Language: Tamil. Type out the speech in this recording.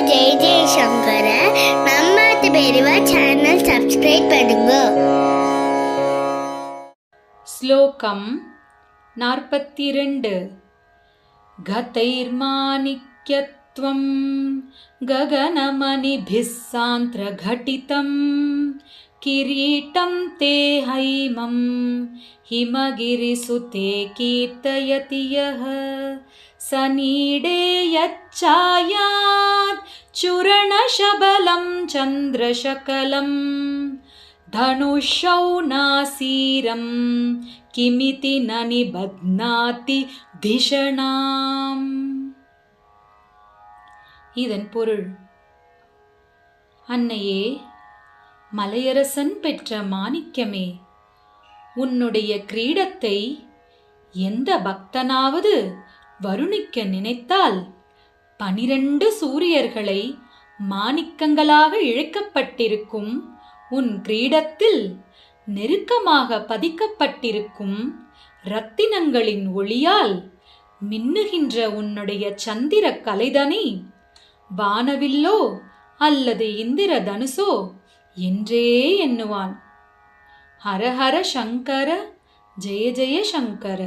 ஜெய ஜெயசங்கர நம்மாத்து பெரியவா சேனல் சப்ஸ்கிரைப் பண்ணுங்க. ஸ்லோகம் 42. गतैर्माणिक्यत्वं गगनमणिभिः सान्द्रघटितं किरीटं ते हैमं हिमगिरिसुते कीर्तयति यः सनीडे यच्चायात् चूर्णशबलं चन्द्रशकलं धनुषौ नासीरं किमिति न निबध्नाति திஷணாம். இதன் பொருள்: அன்னையே, மலையரசன் பெற்ற மாணிக்கமே, உன்னுடைய கிரீடத்தை எந்த பக்தனாவது வருணிக்க நினைத்தால் 12 சூரியர்களை மாணிக்கங்களாக இழைக்கப்பட்டிருக்கும் உன் கிரீடத்தில் நெருக்கமாக பதிக்கப்பட்டிருக்கும் இரத்தினங்களின் ஒளியால் மின்னுகின்ற உன்னுடைய சந்திர கலைதனை வானவில்லோ அல்லது இந்திர தனுசோ என்றே எண்ணுவான். ஹர ஹர சங்கர, ஜெய ஜெய சங்கர.